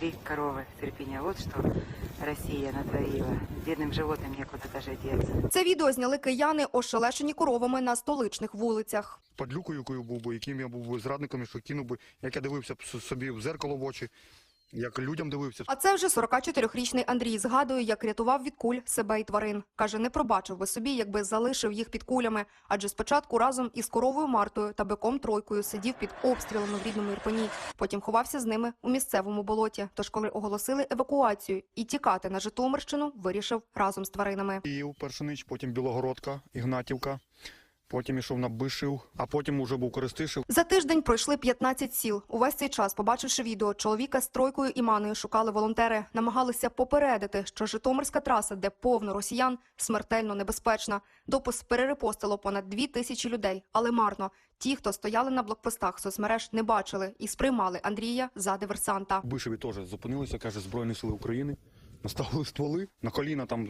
ушли коровы с Ирпеня. Вот что Россия натворила. Бедным животным некуда даже деться. Це відео зняли кияни, ошелешені коровами на столичних вулицях. Падлюкою, якою був би, яким я був би зрадником, що кинув би, як я дивився б собі в зеркало в очі, як людям дивився. А це вже 44-річний Андрій згадує, як рятував від куль себе і тварин. Каже, не пробачив би собі, якби залишив їх під кулями. Адже спочатку разом із коровою Мартою та биком Тройкою сидів під обстрілами в рідному Ірпені. Потім ховався з ними у місцевому болоті. Тож, коли оголосили евакуацію і тікати на Житомирщину, вирішив разом з тваринами. Київ, Першинич, потім Білогородка, Ігнатівка, потім ішов на Бишів, а потім уже був Коростишів. За тиждень пройшли 15 сіл. Увесь цей час, побачивши відео, чоловіка з Тройкою і Маною шукали волонтери. Намагалися попередити, що Житомирська траса, де повно росіян, смертельно небезпечна. Допис перерепостило понад 2000 людей, але марно. Ті, хто стояли на блокпостах соцмереж, не бачили і сприймали Андрія за диверсанта. В Бишеві теж зупинилися, каже, Збройні сили України. Наставили стволи, на коліна там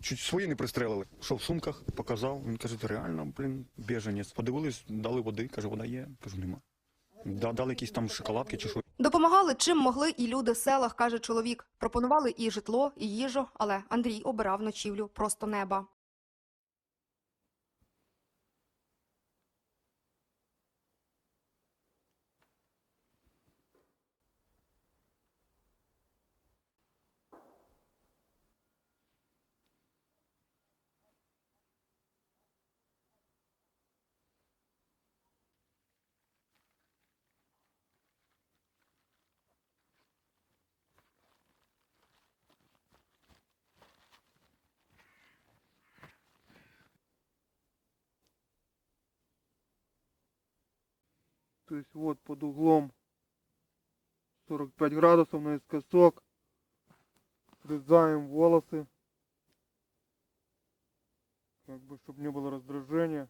чуть свої не пристрелили. Що в сумках, показав. Він каже, ти реально, біженець. Подивились, дали води, каже, вода є. Кажу, нема. Дали якісь там шоколадки чи що. Допомагали чим могли і люди в селах, каже чоловік. Пропонували і житло, і їжу, але Андрій обирав ночівлю просто неба. То есть вот под углом 45 градусов наискосок. Срезаем волосы. Как бы, чтобы не было раздражения.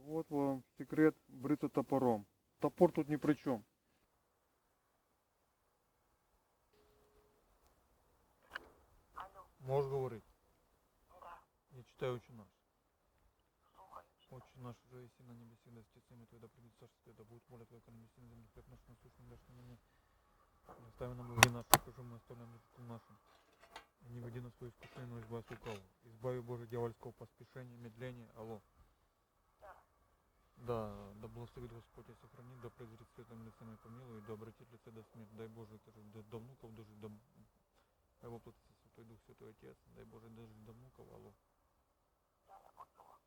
Вот вам секрет бриться топором. Топор тут ни при чем. Можешь говорить? Да, Я читаю «Отче наш». слухай. Отче наш, уже и на небесе, да стецами Твоя, да придет царство Твое, да будет воля Твоя, как на небесе, на земле, хлеб наш насущный дашь нам ныне. Не остави нам долги наши, скажи, мы оставляем долги нашим. И не введи нас в свое искушение, но избавь от лукавого. Избави, Боже, дьявольского поспешения, медления. Алло. Да. Да, да благословит Господь и сохранит, да презрит светлым лицем и помилует, да обратит лице до смерти. Дай Боже, до внуков дожить, до воплотится Святой Дух, Святой Отец. Дай Боже, дожить до внуков. Алло. Да, я почула.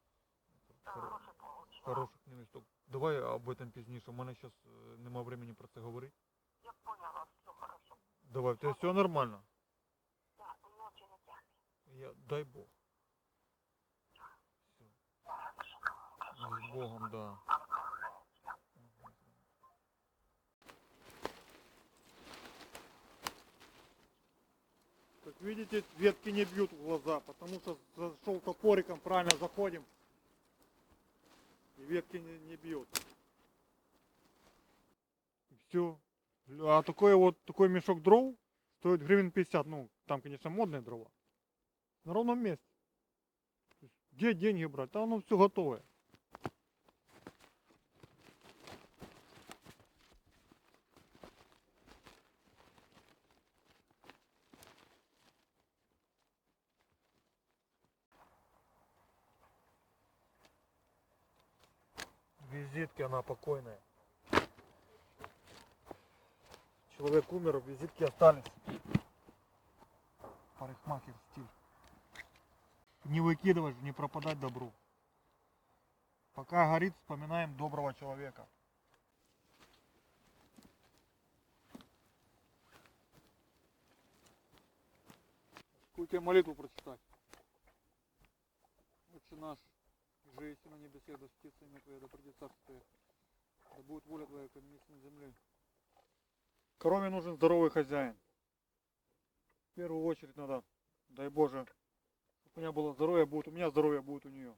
Хоро- Гроші получила. Хороших невісток. Давай об этом пізніше. У мене зараз нема времени про це говорити. Я поняла, все хорошо. Давай, в тебе все нормально? Да, ночі не тягне. Дай Бог. Все. З Богом, да. Как видите, ветки не бьют в глаза, потому что зашел топориком, правильно заходим. И ветки не бьют. И все. А такой мешок дров стоит гривен 50. Ну, там, конечно, модные дрова. На ровном месте. То есть, где деньги брать? Там оно все готовое. Визитки, она покойная. Человек умер, визитки остались. Парикмахер стиль. Не выкидывать, не пропадать добру. Пока горит, вспоминаем доброго человека. Сколько молитву прочитать? Отче наш, же есть на небесе, да светится имя Твое, да придет царство Твое, да будет воля Твоя, как на небесе на земле. Корове нужен здоровый хозяин. В первую очередь надо, дай Боже, чтобы у меня было здоровье, будет у меня здоровье, будет у нее.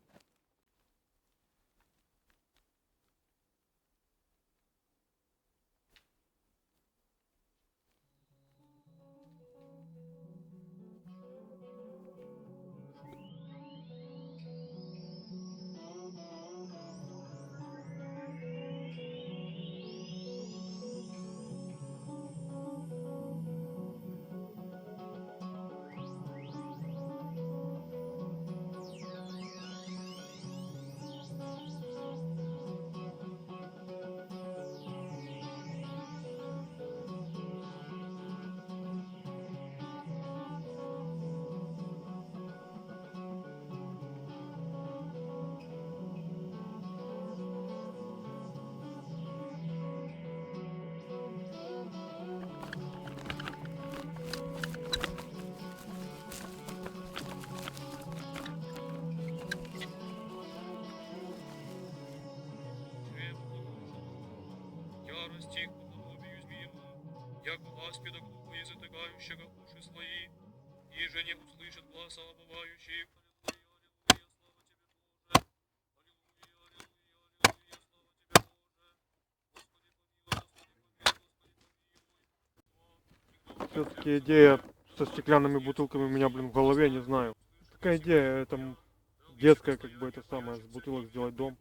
аспида глухо и затыкающего уши свои, и же не услышит гласа обывающих. Все-таки идея со стеклянными бутылками у меня, блин, в голове, не знаю. Такая идея, это детская, как бы, это самое, с бутылок сделать дом.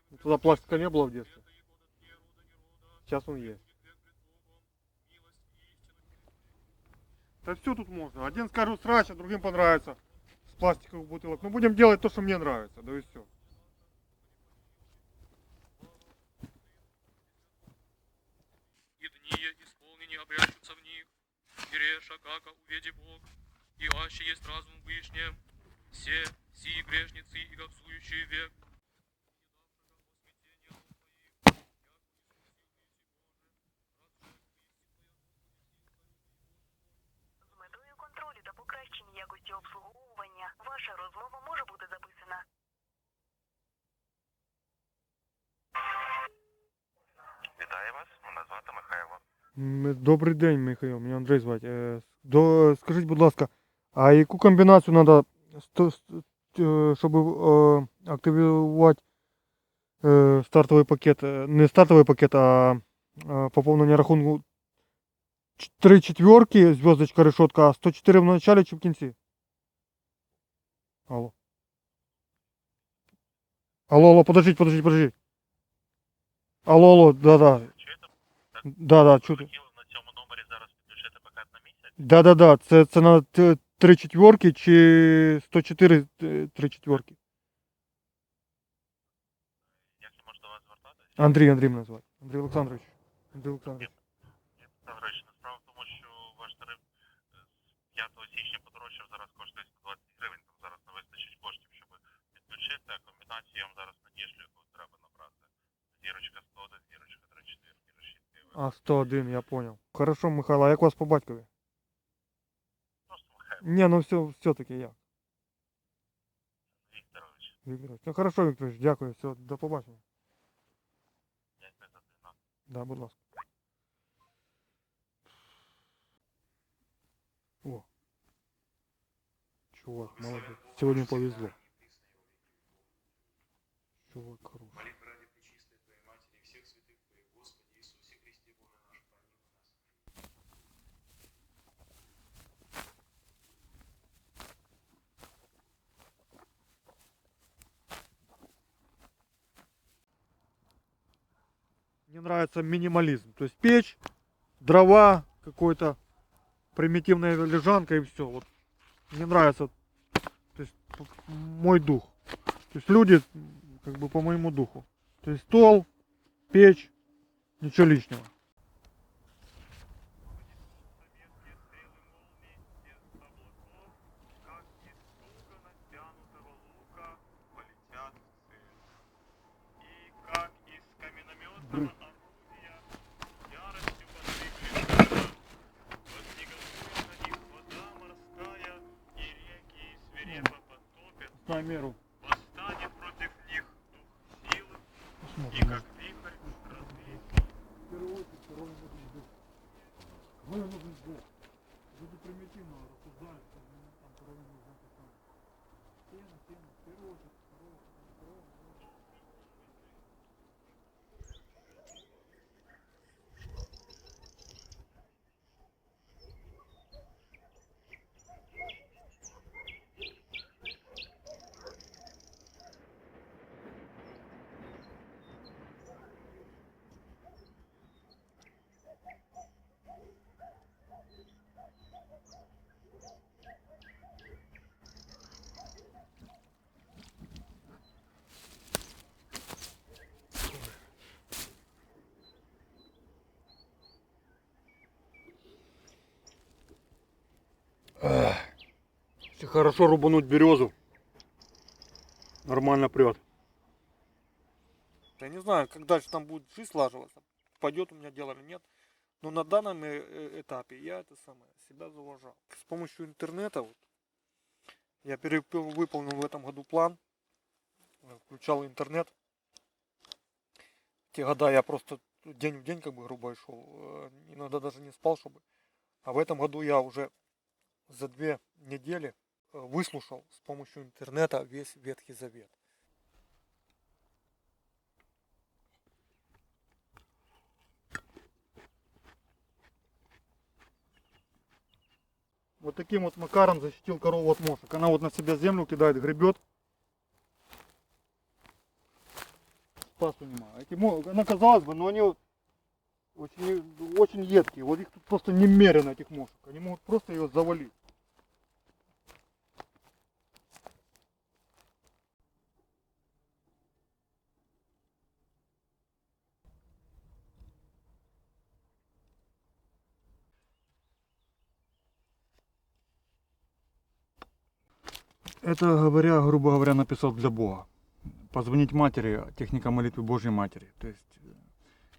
Тогда пластика не было в детстве. Сейчас он есть. Да все тут можно. Один скажу срач, а другим понравится. С пластиковых бутылок. Ну будем делать то, что мне нравится. Да и все. И дни исполнени обрящутся в них, и реша, как уведи Бог, и аще есть разум в вышнем, все сии грешницы и говсующие век. З метою контролю та покращення якості обслуговування ваша розмова може бути записана. Вітаю вас, мене звати Михайло. Добрий день, Михайло. Мене Андрій звати. Скажіть, будь ласка, а яку комбінацію треба, щоб активувати стартовий пакет, не стартовий пакет, а поповнення рахунку 3 четверки, зв'язочка, решетка, а 104 в началі чи в кінці? Алло. Алло, подождіть. Алло, да. Чуєте? Да, чути. Хотіли на цьому номері зараз підключити пакет на місяць? Да. Це на 3 четверки чи 104 3 четверки? Як я можу до вас звертатись? Андрій мене звати. Андрій Олександрович. Ставрович, справа в тому, що ваш тариф з 5 січня подорожчав, зараз коштує 120 гривень. Там зараз не вистачить коштів, щоб підключити, а комбінацію я вам зараз надішлю, яку треба набрати. Зірочка 101, зірочка 34, решітка. А, 101, я понял. Хорошо, Михайло, а як вас по батькові? Просто Михайло Ні, ну все-таки я. Вікторович. Вікторович. Ну хорошо, Вікторович, дякую, все, до побачення. Дякую за дзвінок. Да, будь ласка. О. Чувак, молодец. Сегодня повезло. Чувак хороший. Молитвы ради Пречистой Твоей Матери и всех святых Твоих, Господи Иисусе Христе, Боже наш, помилуй нас. Мне нравится минимализм. То есть печь, дрова, какой-то примитивная лежанка и все. Вот мне нравится, то есть мой дух. То есть люди как бы по моему духу. То есть стол, печь, ничего лишнего. На меру. Восстанет против них дух силы, и Посмотрим. как вихрь развеет. В первую очередь, кого нужен сбор. Кого нужен сбор? Люди примитивно рассуждают, что там кого нужно поставить. Стена, в первую очередь, второго. Если хорошо рубануть березу, нормально прет. Я не знаю, как дальше там будет жизнь слаживаться, пойдет у меня дело или нет. Но на данном этапе я это самое себя зауважал. С помощью интернета вот, я выполнил в этом году план, включал интернет. В те года я просто день в день, как бы, грубо и шел. Иногда даже не спал, чтобы. А в этом году я уже за 2 недели выслушал с помощью интернета весь Ветхий Завет. Вот таким вот макаром защитил корову от мошек. Она вот на себя землю кидает, гребет. Спасу нема. Она, казалось бы, но они вот очень едкие. Вот их тут просто немерено, этих мошек. Они могут просто ее завалить. Это, грубо говоря, написал для Бога. Позвонить матери, техника молитвы Божьей Матери. То есть,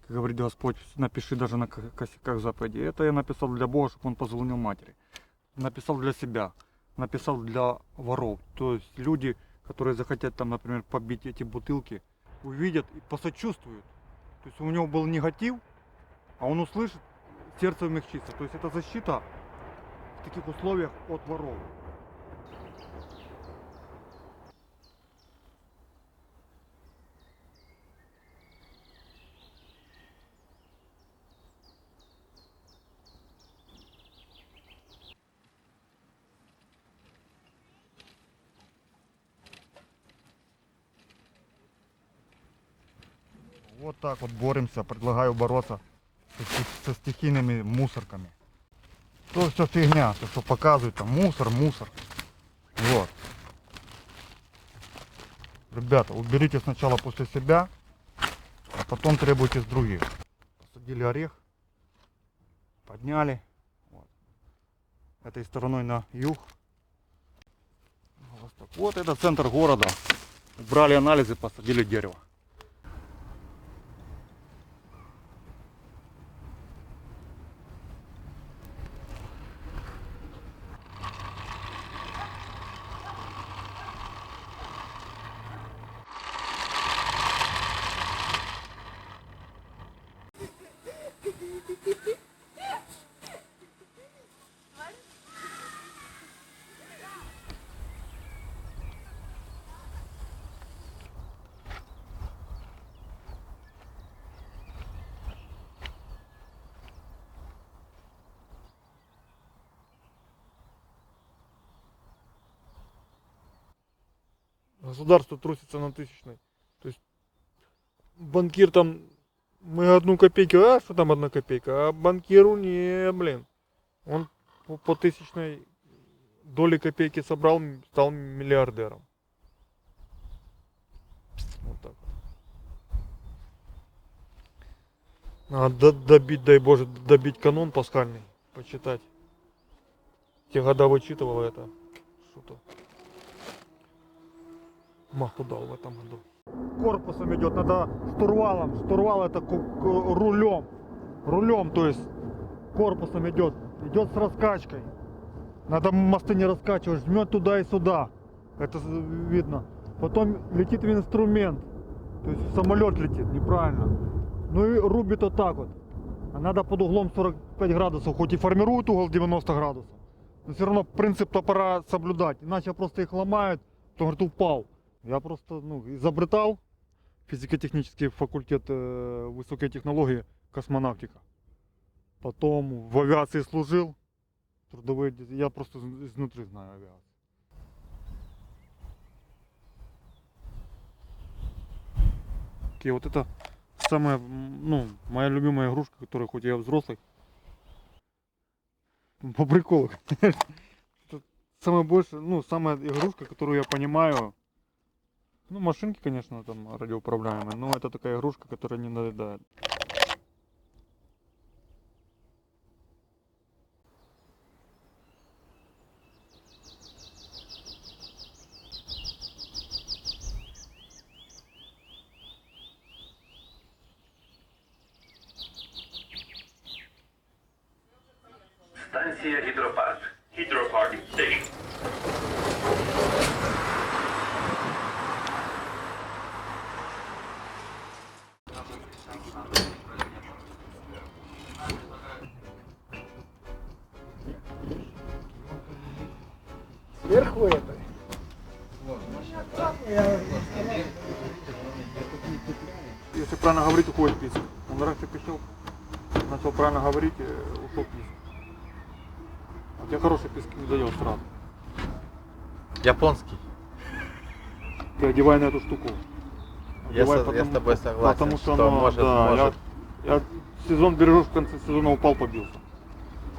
как говорит Господь, напиши даже на косяках заповеди. Это я написал для Бога, чтобы он позвонил матери. Написал для себя, написал для воров. То есть люди, которые захотят там, например, побить эти бутылки, увидят и посочувствуют. То есть у него был негатив, а он услышит, сердце умягчится. То есть это защита в таких условиях от воров. Вот так вот боремся, предлагаю бороться со стихийными мусорками. То все фигня, то что показывают, там мусор. Вот. Ребята, уберите сначала после себя, а потом требуйте с других. Посадили орех, подняли. Вот. Этой стороной на юг. Вот это центр города. Убрали анализы, посадили дерево. Государство трусится на тысячной. То есть банкир там, мы 1 копейку, а что там 1 копейка? А банкиру не, блин. Он по тысячной доли копейки собрал, стал миллиардером. Вот так. Надо добить, дай Боже, добить канон пасхальный, почитать. Те года вычитывал это. Что-то. Маху дал в этом году. Корпусом идет, надо штурвалом. Штурвал это рулем, то есть корпусом идет с раскачкой. Надо мосты не раскачивать, жмет туда и сюда. Это видно. Потом летит в инструмент. То есть самолет летит, неправильно. Ну и рубит вот так вот. А надо под углом 45 градусов, хоть и формирует угол 90 градусов. Но все равно принцип топора соблюдать. Иначе просто их ломают, потом говорит, упал. Я просто изобретал физико-технический факультет высокой технологии, космонавтика. Потом в авиации служил. Трудовые, я просто изнутри знаю авиацию. Окей, вот это самая, моя любимая игрушка, которая хоть я взрослый. По приколу. Самая большая, самая игрушка, которую я понимаю. Машинки, конечно, там радиоуправляемые, но это такая игрушка, которая не надоедает. Станція Гідропарк. Гідропарк Station. Если правильно говорить, уходит писк. Он раньше пищал, начал правильно говорить, ушел писк. А тебе хороший писк не дает сразу. Японский. Ты одевай на эту штуку. Я Одевай, с тобой согласен, потому что, что оно, может, да, может. Я сезон бережу, в конце сезона упал, побился.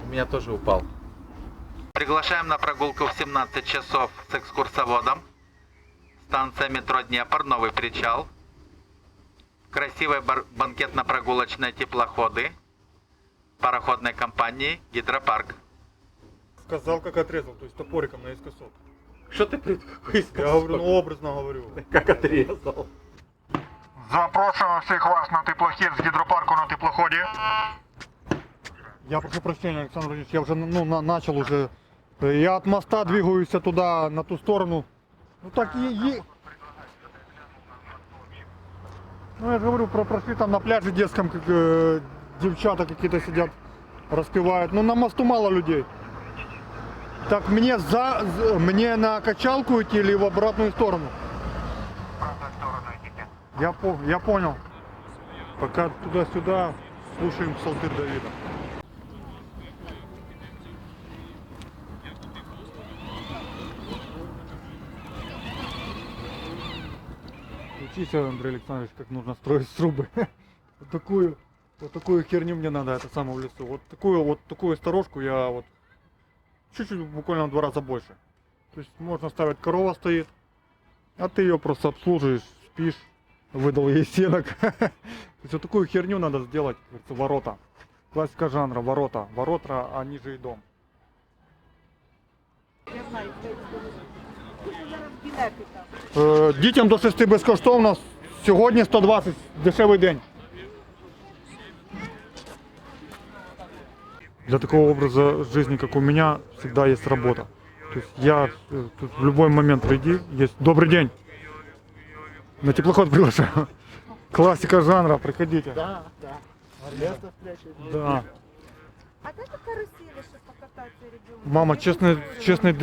У меня тоже упал. Приглашаем на прогулку в 17 часов с экскурсоводом. Станция метро Днепр, новый причал. Красивые банкетно-прогулочные теплоходы. Пароходной компании «Гидропарк». Сказал, как отрезал, то есть топориком наискосок. Что ты Я говорю, ну образно говорю. Как отрезал? Запрошую всех вас на теплохід з гідропарку на теплоході. Я прошу прощения, Александр Владимирович, я уже начал уже. Я от моста двигаюсь туда, на ту сторону. Ну так и... Ну я же говорю, прошли там на пляже детском, как девчата какие-то сидят, распевают. Ну на мосту мало людей. Так мне на качалку идти или в обратную сторону? Я понял. Пока туда-сюда слушаем псалтырь Давида. Учись, Андрей Александрович, как нужно строить срубы. Вот такую херню мне надо, это самое в лесу. Вот такую сторожку я вот чуть-чуть, буквально в 2 раза больше. То есть можно ставить, корова стоит, а ты ее просто обслуживаешь, спишь, выдал ей сенок. То есть вот такую херню надо сделать, как ворота. Классика жанра, ворота. Ворота, они же и дом. Дітям до 6 безкоштовно, сьогодні 120, дешевий день. Для такого образа жизни, как у меня, всегда есть работа. То есть я тут в любой момент приди, есть добрый день. На теплоход приглашаю. Классика жанра, приходите. Да. Да. А как на карусели, чтобы покататься ребенку? Мама, чесний,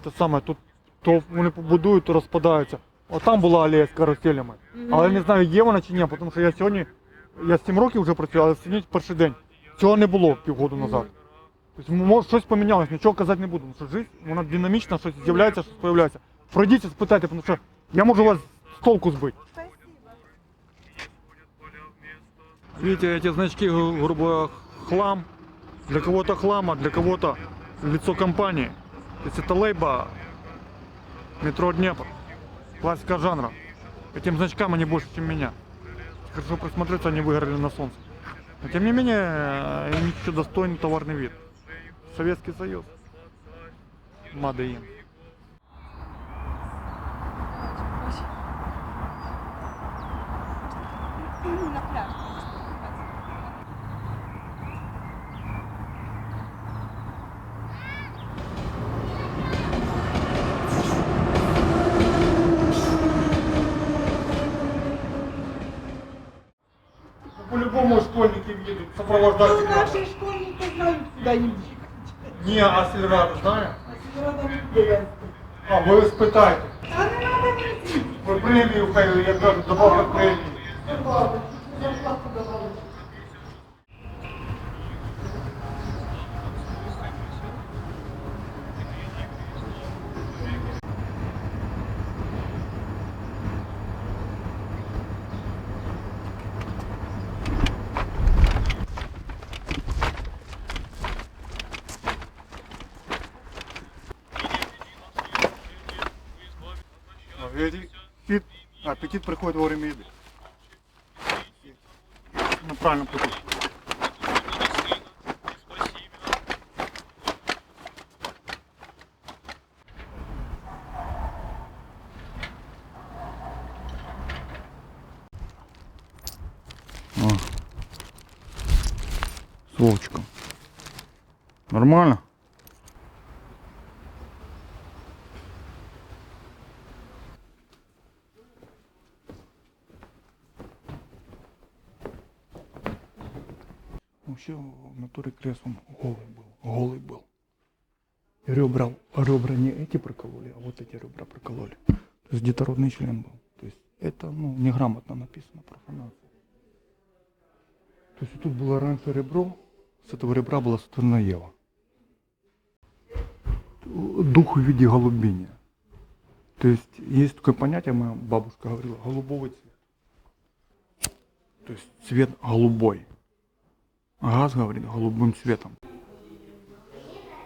це саме, тут то вони побудують, то розпадаються. От там була алея з каруселями. Але не знаю, є вона чи ні, тому що я 7 років вже працюю, але сьогодні перший день. Цього не було півгоду назад. Тобто, може, щось помінялось, нічого казати не буду, тому що життя, вона динамічна, щось з'являється, щось з'являється. Пройдіть, спитайте, тому що я можу вас з толку збити. Видите, эти значки, грубо говоря, хлам. Для кого-то хлам, а для кого-то лицо компании. То есть это лейба метро Днепр. Классика жанра. Этим значкам они больше, чем меня. Хорошо присмотреться, они выгорели на солнце. Но тем не менее, у них еще достойный товарный вид. Советский Союз. Мадеин. На пляж. По-любому школьники едут сопровождать Ну, тебя. наши школьники знают, куда им ехать. Не, а Сильрада знаю. Сельрада не ездит. А, вы испытаете. А не надо прийти. Вы премию, я даже добавлю премию. Зарплату давали. Аппетит приходит во время еды. На правильном пути. С Вовчиком. Нормально? Вообще в натуре крест он голый был. ребра не эти прокололи, а вот эти ребра прокололи. То есть детородный член был. То есть это, ну, неграмотно написано, профанация. То есть тут было раньше ребро, с этого ребра была сотворена Ева. Дух в виде голубиния. То есть есть такое понятие, моя бабушка говорила, голубовый цвет. То есть цвет голубой. А газ говорит голубым цветом.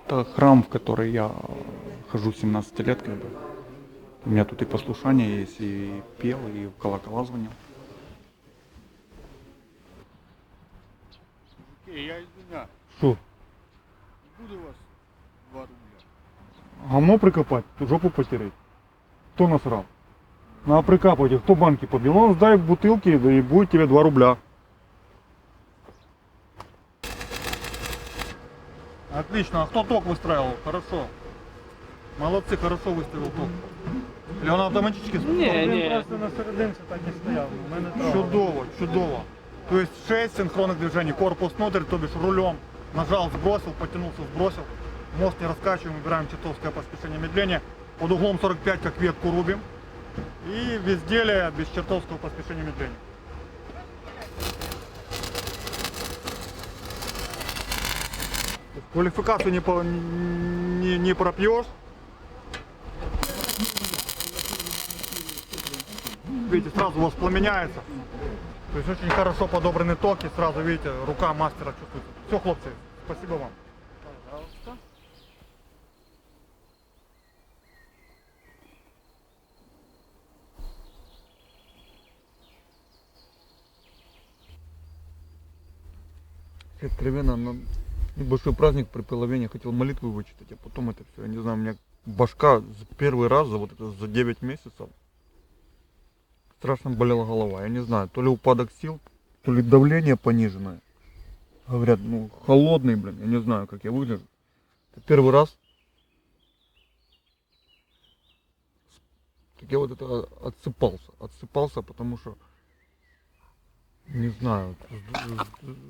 Это храм, в который я хожу 17 лет, как бы. У меня тут и послушание есть, и пел, и в колокола звонил. Я извиняюсь. Что? Буду у вас 2 рубля. Гамно прикопать, жопу потереть. Кто насрал? Надо прикапывать, кто банки побил. Он сдай бутылки, да и будет тебе 2 рубля. Отлично, а кто ток выстраивал? Хорошо. Молодцы, хорошо выстроил ток. Или он автоматически? Він просто на серединці так і стояв. У мене трава. Чудово, чудово. То есть 6 синхронных движений. Корпус внутрь, то бишь рулем. Нажал, сбросил, потянулся, сбросил. Мост не раскачиваем, выбираем чертовское поспешение медления. Под углом 45 как ветку рубим. И в изделие без чертовского поспешения медления. Квалификацию не пропьешь. Видите, сразу воспламеняется. То есть очень хорошо подобраны токи, сразу видите, рука мастера чувствуется. Все, хлопцы, спасибо вам. Пожалуйста. Откровенно, на небольшой праздник при половине хотел молитвы вычитать, а потом это все, я не знаю, у меня башка первый раз за 9 месяцев страшно болела голова. Я не знаю, то ли упадок сил, то ли давление пониженное. Говорят, ну, холодный, блин, я не знаю, как я выгляжу. Это первый раз, как я вот это отсыпался, потому что, не знаю,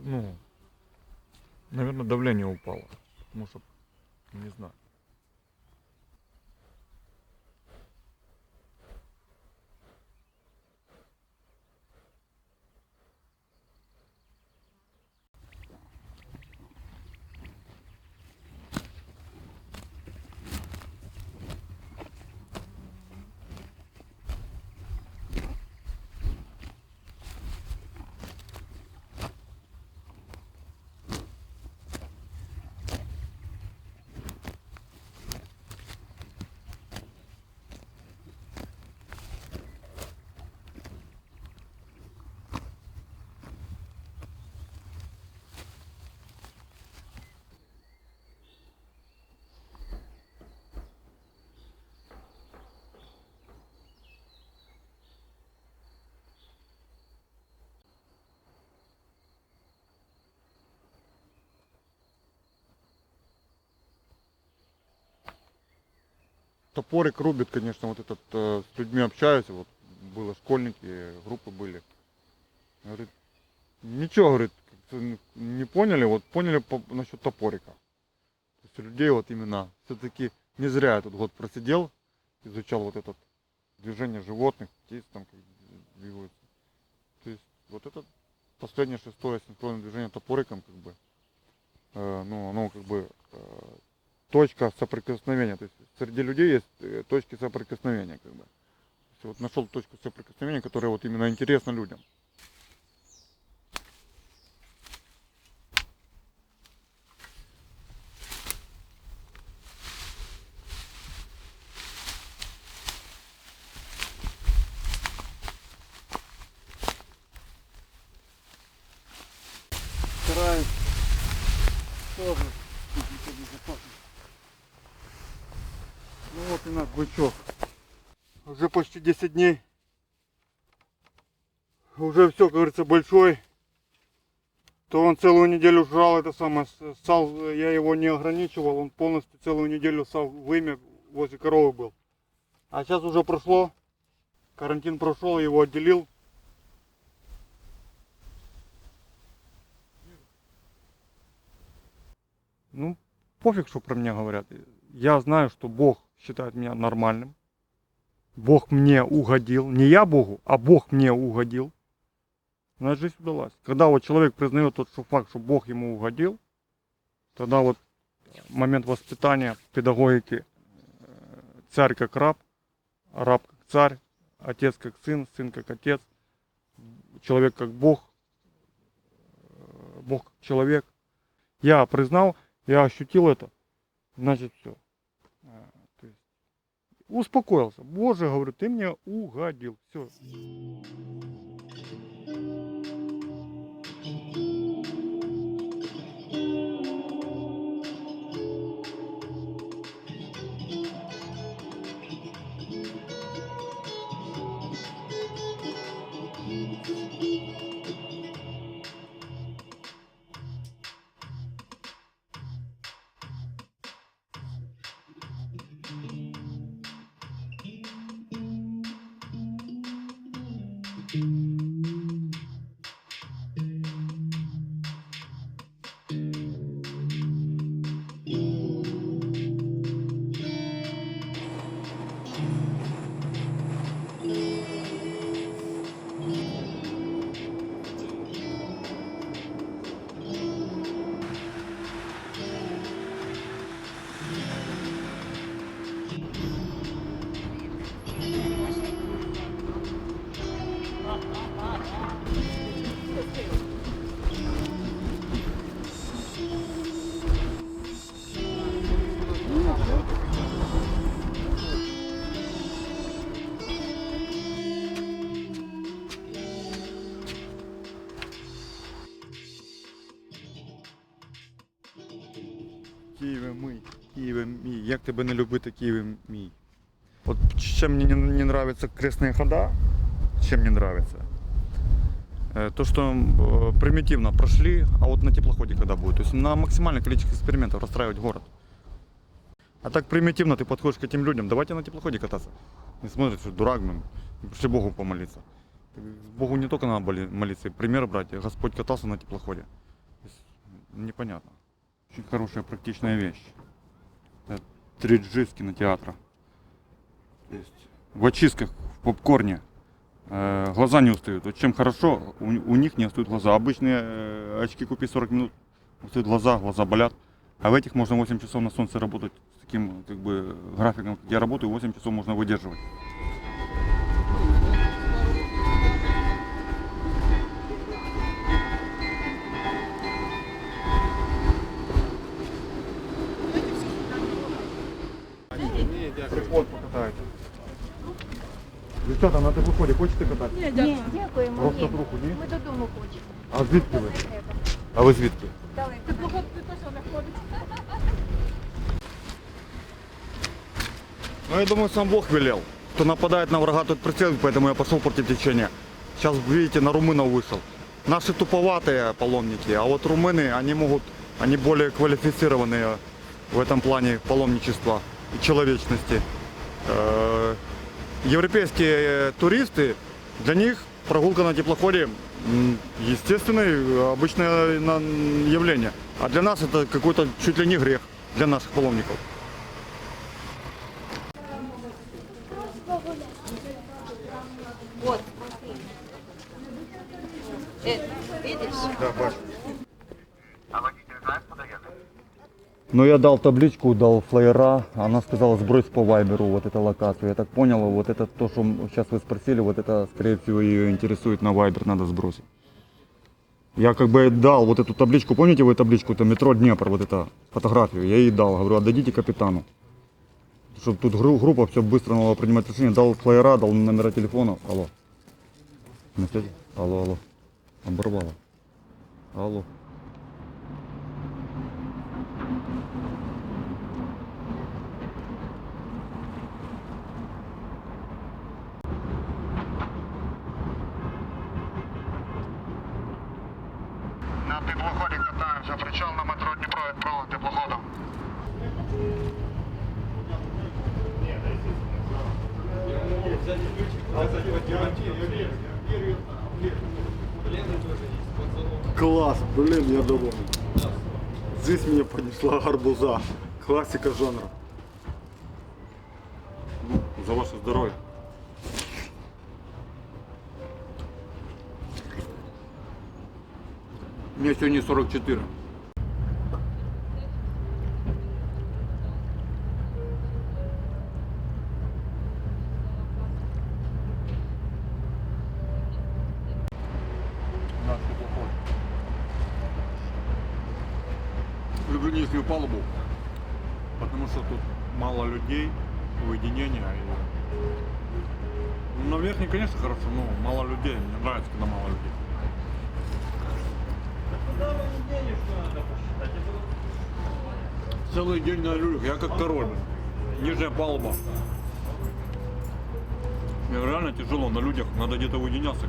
ну, наверное, давление упало, потому что, не знаю. Топорик рубит, конечно, вот этот, с людьми общаюсь, вот было школьники, группы были. Говорит, ничего, говорит, не поняли, вот поняли насчет топорика. То есть у людей вот именно, все-таки не зря я тут год просидел, изучал вот это движение животных, птиц там как двигаются. То есть вот это последнее 6-е синхронное движение топориком, как бы, ну, оно как бы точка соприкосновения. То есть среди людей есть точки соприкосновения, как бы. То есть вот нашел точку соприкосновения, которая вот именно интересна людям. Стараюсь тоже быть безопасным. Ну вот и наш бычок. Уже почти 10 дней. Уже все, как говорится, большой. То он целую неделю жрал это самое, ссал, я его не ограничивал, он полностью целую неделю ссал вымя возле коровы был. А сейчас уже прошло, карантин прошел, его отделил. Ну, пофиг, что про меня говорят. я знаю, что Бог считает меня нормальным. Бог мне угодил. Не я Богу, а Бог мне угодил. Значит, жизнь удалась. Когда вот человек признает тот факт, что Бог ему угодил, тогда вот момент воспитания, педагогики, царь как раб как царь, отец как сын, сын как отец, человек как Бог, Бог как человек. Я признал, я ощутил это, значит все. То есть успокоился. Боже, говорю, ты мне угодил. Все. Києве мій, як тебе не любити, Києве мій. Вот чем мне не нравятся крестные хода, чем не нравится, то, что примитивно прошли, а вот на теплоходе когда будет, то есть на максимальное количество экспериментов расстраивать город. А так примитивно ты подходишь к этим людям, давайте на теплоходе кататься. И смотрят, что дурак, пришли Богу помолиться. Богу не только надо молиться, пример брать, Господь катался на теплоходе. Непонятно. Очень хорошая практичная вещь. Это 3G с кинотеатра. То есть в очистках, в попкорне глаза не устают. Вот чем хорошо, у них не устают глаза. Обычные очки купи 40 минут, устают глаза болят. А в этих можно 8 часов на солнце работать. С таким как бы графиком, как я работаю, 8 часов можно выдерживать. Прикол покатаєте. Дівчата, на теплоході хочете кататися? Ні, дякуємо. Просто труху, ні? Ми додому хочемо. А звідки ви? А ви звідки? Теплоход точно не ходить. Ну, я думаю, сам Бог велел. Кто нападает на врага, тот преследует, поэтому я пошел против течения. Сейчас, видите, на румынов вышел. Наши туповатые паломники, а вот румыны, они более квалифицированные в этом плане паломничества и человечности. Европейские туристы, для них прогулка на теплоходе естественное, обычное явление. А для нас это какой-то чуть ли не грех, для наших паломников. Вот, смотри. Видишь? Да, бачу. А водитель знает, куда едет? Ну, я дал табличку, дал флеера, она сказала, сбрось по вайберу вот эту локацию. Я так понял, вот это то, что сейчас вы спросили, вот это, скорее всего, ее интересует, на вайбер надо сбросить. Я как бы дал вот эту табличку, помните вы табличку, это метро Днепр, вот эту фотографию, я ей дал, говорю, отдадите капитану. Чтобы тут группа все быстро надо принимать решение, дал флеера, дал номера телефонов. Алло. На связи? Алло. Оборвало. Алло. На теплоходе катаемся, причал на метро Днепро відправили теплоходом. Класс, блин, я доволен. Здесь мне принесла арбуза. Классика жанра. за ваше здоровье. Мне сегодня 44. Люблю нижнюю палубу, потому что тут мало людей, уединения. Ну, на верхней, конечно, хорошо, но мало людей. Мне нравится, когда мало людей. Целый день на людях, я как король. Нижняя палуба. Мне реально тяжело на людях, надо где-то уединяться.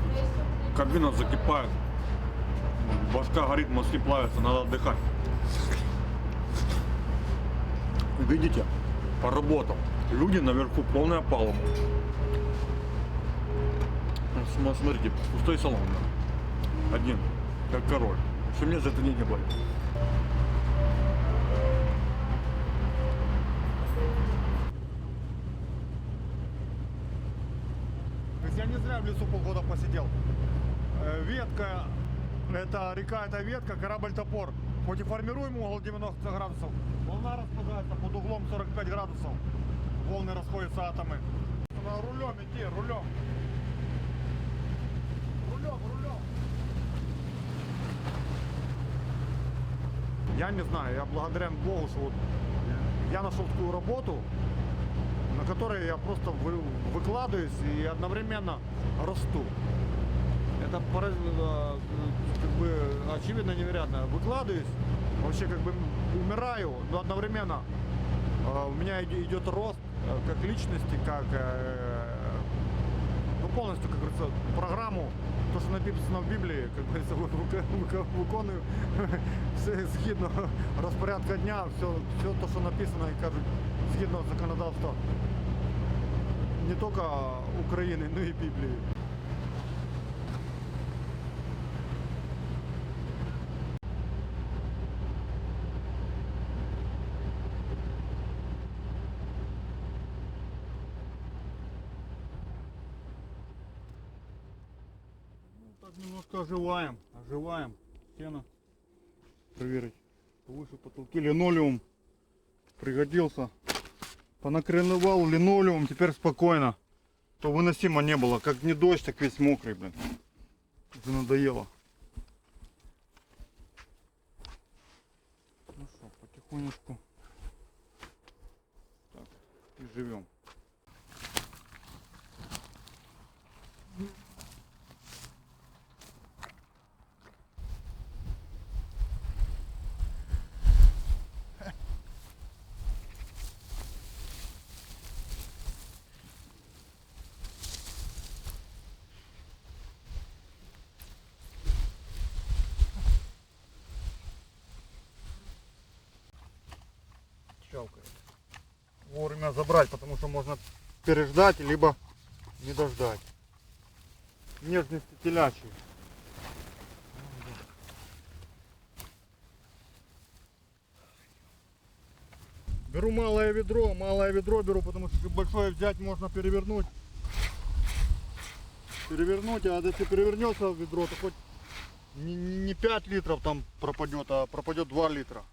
Кабина закипает, башка горит, мозги плавятся, надо отдыхать. Видите, поработал. Люди наверху, полная палуба. Смотрите, пустой салон. Один, как король. Что мне за это деньги платят? То есть я не зря в лесу полгода посидел. Ветка, это река, это ветка, корабль топор. Хоть и формируем угол 90 градусов, волна распадается под углом 45 градусов. Волны расходятся, атомы. Рулем иди, рулем. Рулем. Я не знаю, я благодарен Богу, что вот я нашел такую работу, на которой я просто выкладываюсь и одновременно расту. Это как бы очевидно невероятно. Выкладываюсь, вообще как бы умираю, но одновременно у меня идет рост как личности, как ну, полностью, как говорится, программу, то, что написано в Библии, как говорится, виконую згідно розпорядка дня, все то, что написано, и кажуть, згідно законодавства не только Украины, но и Библии. Немножко оживаем стену, проверить повыше потолки, линолеум пригодился, понакрывал линолеум, теперь спокойно, то выносимо не было, как не дождь, так весь мокрый, блин, уже надоело. Ну что, потихонечку так и живем. Вовремя забрать, потому что можно переждать, либо не дождать. Нежности телячьи. Беру малое ведро беру, потому что большое взять можно перевернуть. А если перевернется ведро, то хоть не 5 литров там пропадет, а пропадет 2 литра.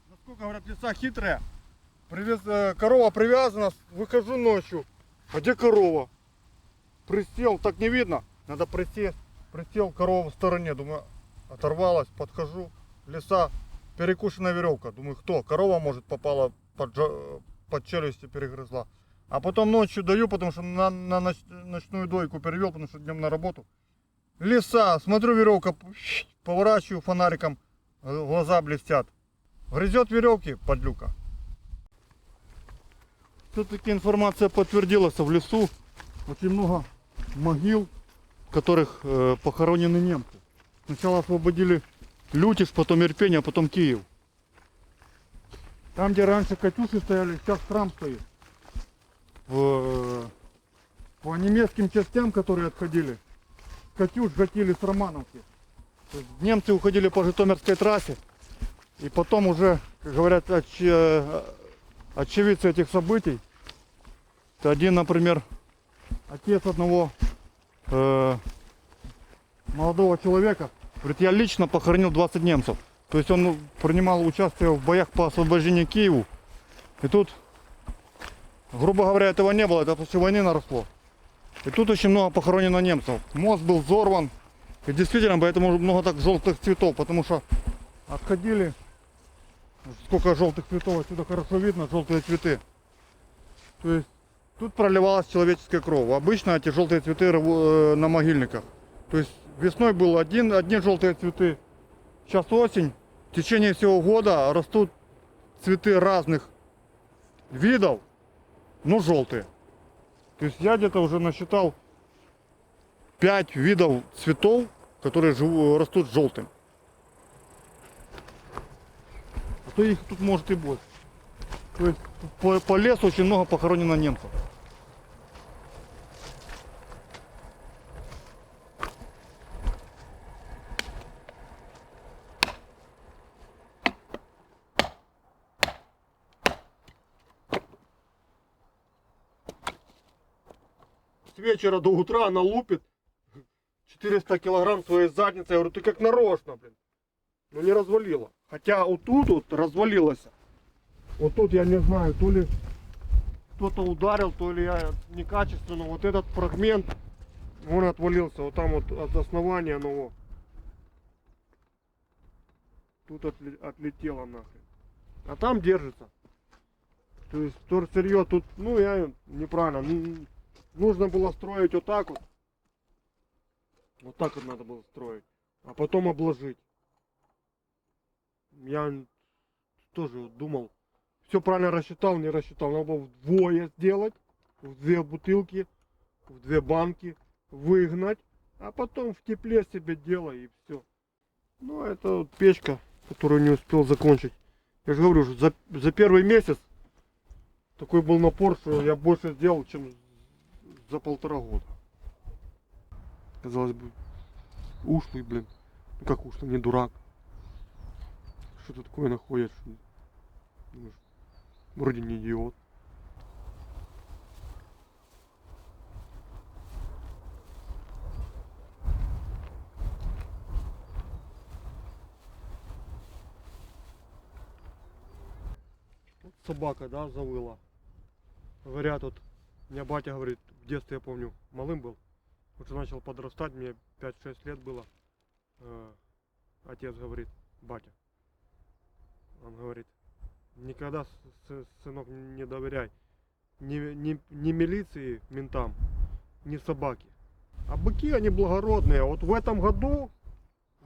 Насколько, говорят, леса хитрые. Корова привязана, выхожу ночью. А где корова? Пристел, так не видно. Надо присесть. Пристел, корова в стороне. Думаю, оторвалась, подхожу. Леса, перекушенная веревка. Думаю, кто? Корова, может, попала под челюсть и перегрызла. А потом ночью даю, потому что на ночную дойку перевел, потому что днем на работу. Леса, смотрю, веревка, поворачиваю фонариком, глаза блестят. Грызет веревки, подлюка. Все-таки информация подтвердилась в лесу. Очень много могил, в которых похоронены немцы. Сначала освободили Лютиш, потом Ирпень, а потом Киев. Там, где раньше Катюши стояли, сейчас храм стоит. По немецким частям, которые отходили, Катюш гатили с Романовки. То есть немцы уходили по Житомирской трассе. И потом уже, как говорят, очевидцы этих событий. Это один, например, отец одного молодого человека. Говорит, я лично похоронил 20 немцев. То есть он принимал участие в боях по освобождению Киева. И тут, грубо говоря, этого не было, это после войны наросло. И тут очень много похоронено немцев. Мост был взорван. И действительно, поэтому много так желтых цветов, потому что отходили, сколько желтых цветов, отсюда хорошо видно, желтые цветы. То есть тут проливалась человеческая кровь. Обычно эти желтые цветы на могильниках. То есть весной было одни желтые цветы. Сейчас осень. В течение всего года растут цветы разных видов, но желтые. То есть я где-то уже насчитал 5 видов цветов, которые растут желтым. А то их тут может и больше. То есть по лесу очень много похоронено немцев. С вечера до утра она лупит 400 килограмм своей задницей. Я говорю, ты как нарочно, блин. Ну не развалила. Хотя вот тут вот развалилась. Вот тут я не знаю, то ли кто-то ударил, то ли я некачественно. Вот этот фрагмент, он отвалился. Вот там вот от основания, ну вот. Тут отлетело нахрен. А там держится. То есть вторсырье тут, ну я неправильно. Нужно было строить вот так вот. Вот так вот надо было строить. А потом обложить. Я тоже думал. Все правильно рассчитал, не рассчитал. Надо было вдвое сделать. В 2 бутылки. В 2 банки. Выгнать. А потом в тепле себе делай и все. Ну это вот печка, которую не успел закончить. Я же говорю, за 1 месяц такой был напор, что я больше сделал, чем за 1,5 года. Казалось бы, ушлый, блин. Ну как ушлый, не дурак. Что ты такое находишь? Вроде не идиот. Вот собака, да, завыла. Говорят, вот, у меня батя говорит, в детстве, я помню, малым был. Уже начал подрастать, мне 5-6 лет было. Отец говорит, батя. Он говорит, никогда, сынок, не доверяй ни милиции, ментам, ни собаке. А быки, они благородные. Вот в этом году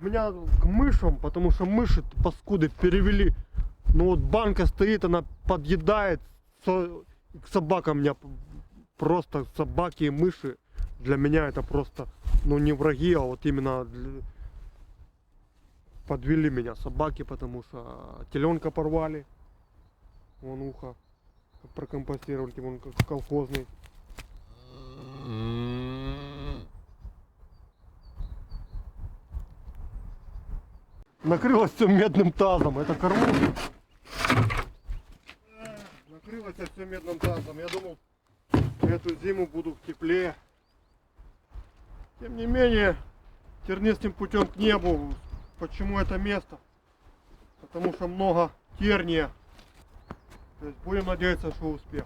у меня к мышам, потому что мыши паскуды перевели. Ну вот банка стоит, она подъедает. К собакам у меня просто собаки и мыши. Для меня это просто, ну не враги, а вот именно подвели меня собаки, потому что теленка порвали. Вон ухо прокомпостировали, он колхозный. Накрылось все медным тазом, это кормушка. Накрылось все медным тазом. Я думал, эту зиму буду в тепле. Тем не менее, тернистым путем к небу. Почему это место? Потому что много терния. То есть будем надеяться, что успех.